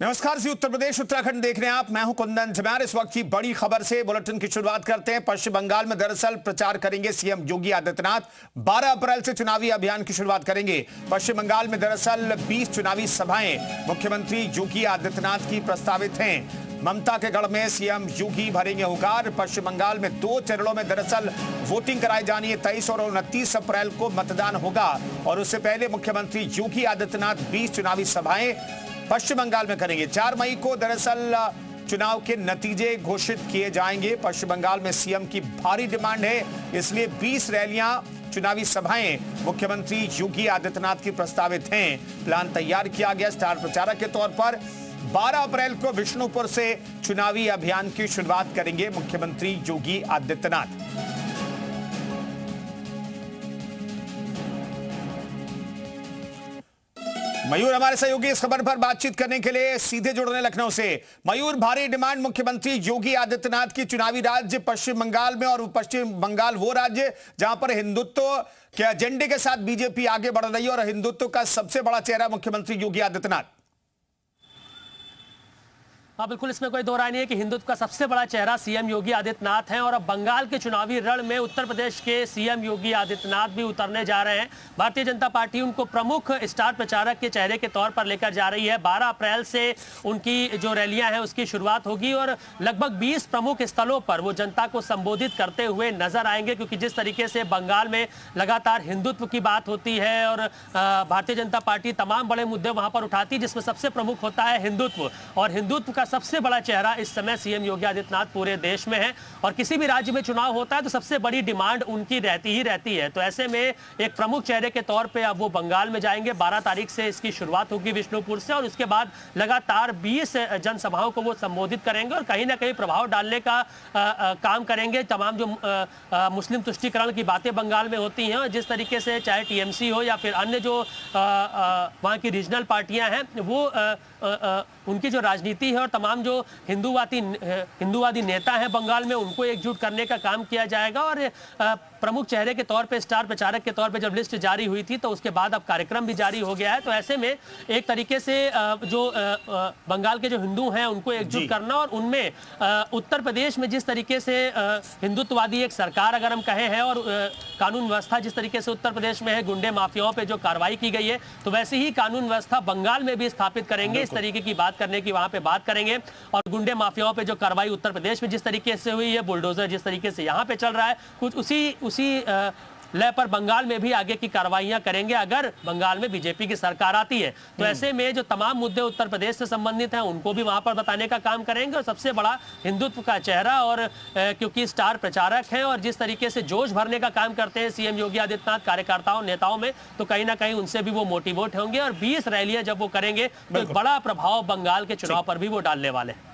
नमस्कार जी, उत्तर प्रदेश उत्तराखंड देख रहे हैं आप। मैं हूं कुंदन जमार। इस वक्त की बड़ी खबर से बुलेटिन की शुरुआत करते हैं। पश्चिम बंगाल में दरअसल प्रचार करेंगे सीएम योगी आदित्यनाथ। 12 अप्रैल से चुनावी अभियान की शुरुआत करेंगे। पश्चिम बंगाल में दरअसल 20 चुनावी सभाएं मुख्यमंत्री योगी आदित्यनाथ की प्रस्तावित हैं। ममता के गढ़ में सीएम योगी भरेंगे हुंकार। पश्चिम बंगाल में 2 चरणों में दरअसल वोटिंग कराई जानी है। 23 और 29 अप्रैल को मतदान होगा और उससे पहले मुख्यमंत्री योगी आदित्यनाथ 20 चुनावी सभाएं पश्चिम बंगाल में करेंगे। 4 मई को दरअसल चुनाव के नतीजे घोषित किए जाएंगे। पश्चिम बंगाल में सीएम की भारी डिमांड है, इसलिए 20 रैलियां चुनावी सभाएं मुख्यमंत्री योगी आदित्यनाथ की प्रस्तावित हैं। प्लान तैयार किया गया। स्टार प्रचारक के तौर पर 12 अप्रैल को विष्णुपुर से चुनावी अभियान की शुरुआत करेंगे मुख्यमंत्री योगी आदित्यनाथ। मयूर हमारे सहयोगी इस खबर पर बातचीत करने के लिए सीधे जुड़ रहे हैं लखनऊ से। मयूर, भारी डिमांड मुख्यमंत्री योगी आदित्यनाथ की चुनावी राज्य पश्चिम बंगाल में, और पश्चिम बंगाल वो राज्य जहां पर हिंदुत्व के एजेंडे के साथ बीजेपी आगे बढ़ रही है और हिंदुत्व का सबसे बड़ा चेहरा मुख्यमंत्री योगी आदित्यनाथ। हाँ बिल्कुल, इसमें कोई दो राय नहीं है कि हिंदुत्व का सबसे बड़ा चेहरा सीएम योगी आदित्यनाथ हैं। और अब बंगाल के चुनावी रण में उत्तर प्रदेश के सीएम योगी आदित्यनाथ भी उतरने जा रहे हैं। भारतीय जनता पार्टी उनको प्रमुख स्टार प्रचारक के चेहरे के तौर पर लेकर जा रही है। 12 अप्रैल से उनकी जो रैलियां हैं उसकी शुरुआत होगी और लगभग 20 प्रमुख स्थलों पर वो जनता को संबोधित करते हुए नजर आएंगे, क्योंकि जिस तरीके से बंगाल में लगातार हिंदुत्व की बात होती है और भारतीय जनता पार्टी तमाम बड़े मुद्दे वहां पर उठाती है, जिसमें सबसे प्रमुख होता है हिंदुत्व। और हिंदुत्व का सबसे बड़ा चेहरा इस समय सीएम योगी आदित्यनाथ पूरे देश में है। और किसी भी राज्य में चुनाव होता है तो सबसे बड़ी डिमांड उनकी रहती ही रहती है। तो ऐसे में एक प्रमुख चेहरे के तौर पे अब वो बंगाल में जाएंगे। 12 तारीख से इसकी शुरुआत होगी विष्णुपुर से और उसके बाद लगातार 20 जनसभाओं को वो संबोधित करेंगे और कहीं ना कहीं प्रभाव डालने का काम करेंगे। तमाम जो मुस्लिम तुष्टीकरण की बातें बंगाल में होती हैं, जिस तरीके से चाहे टीएमसी हो या फिर अन्य जो वहाँ की रीजनल पार्टियां हैं, वो उनकी जो राजनीति है और तमाम जो हिंदूवादी नेता हैं बंगाल में, उनको एकजुट करने का काम किया जाएगा। और प्रमुख चेहरे के तौर पे, स्टार प्रचारक के तौर पे जब लिस्ट जारी हुई थी तो उसके बाद अब कार्यक्रम भी जारी हो गया है। तो ऐसे में एक तरीके से जो बंगाल के जो हिंदू हैं उनको एकजुट करना और उनमें उत्तर प्रदेश में जिस तरीके से हिंदुत्ववादी एक सरकार अगर हम कहें हैं और कानून व्यवस्था जिस तरीके से उत्तर प्रदेश में है, गुंडे माफियाओं पे जो कार्रवाई की गई है, तो वैसे ही कानून व्यवस्था बंगाल में भी स्थापित करेंगे। इस तरीके की बात करने की वहां पे बात करेंगे। और गुंडे माफियाओं पे जो कार्रवाई उत्तर प्रदेश में जिस तरीके से हुई है, बुलडोजर जिस तरीके से यहाँ पे चल रहा है, कुछ उसी लय पर बंगाल में भी आगे की कार्रवाइयां करेंगे अगर बंगाल में बीजेपी की सरकार आती है। तो ऐसे में जो तमाम मुद्दे उत्तर प्रदेश से संबंधित हैं उनको भी वहां पर बताने का काम करेंगे। और सबसे बड़ा हिंदुत्व का चेहरा और क्योंकि स्टार प्रचारक हैं और जिस तरीके से जोश भरने का काम करते हैं सीएम योगी आदित्यनाथ कार्यकर्ताओं नेताओं में, तो कहीं ना कहीं उनसे भी वो मोटिवेट होंगे। और 20 रैलियां जब वो करेंगे तो एक बड़ा प्रभाव बंगाल के चुनाव पर भी वो डालने वाले हैं।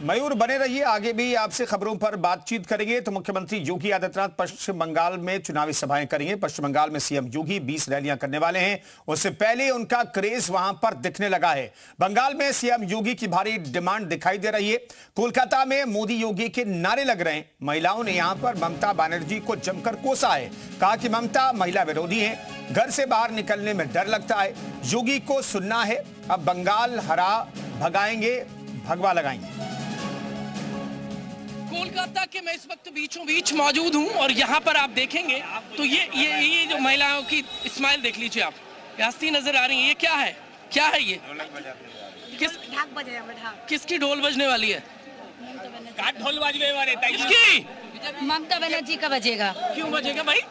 मयूर, बने रहिए, आगे भी आपसे खबरों पर बातचीत करेंगे। तो मुख्यमंत्री योगी आदित्यनाथ पश्चिम बंगाल में चुनावी सभाएं करेंगे। पश्चिम बंगाल में सीएम योगी 20 रैलियां करने वाले हैं। उससे पहले उनका क्रेज वहां पर दिखने लगा है। बंगाल में सीएम योगी की भारी डिमांड दिखाई दे रही है। कोलकाता में मोदी योगी के नारे लग रहे हैं। महिलाओं ने यहां पर ममता बनर्जी को जमकर कोसा है। कहा कि ममता महिला विरोधी है, घर से बाहर निकलने में डर लगता है, योगी को सुनना है, अब बंगाल हरा भगाएंगे, भगवा लगाएंगे। कोलकाता के मैं इस वक्त बीचों बीच मौजूद हूं और यहाँ पर आप देखेंगे तो ये जो महिलाओं की स्माइल देख लीजिए आप, हंसती नजर आ रही है। ये क्या है, क्या है ये? किसकी ढोल बजने वाली है? ढोल बजने वाले किसकी? ममता बनर्जी का बजेगा। क्यों बजेगा भाई?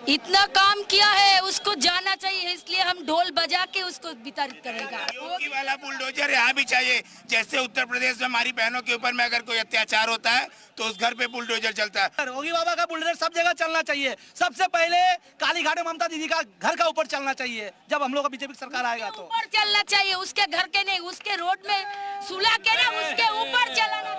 इतना काम किया है, उसको जाना चाहिए, इसलिए हम ढोल बजा के उसको वितरित करेगा। योगी वाला बुलडोजर यहाँ भी चाहिए। जैसे उत्तर प्रदेश में हमारी बहनों के ऊपर में अगर कोई अत्याचार होता है तो उस घर पे बुलडोजर चलता है। योगी बाबा का बुलडोजर सब जगह चलना चाहिए। सबसे पहले कालीघाट में ममता दीदी का घर का ऊपर चलना चाहिए। जब हम लोग का बीजेपी सरकार आएगा तो ऊपर चलना चाहिए, उसके घर के नहीं, उसके रोड में सुलह के ना, उसके ऊपर चलाना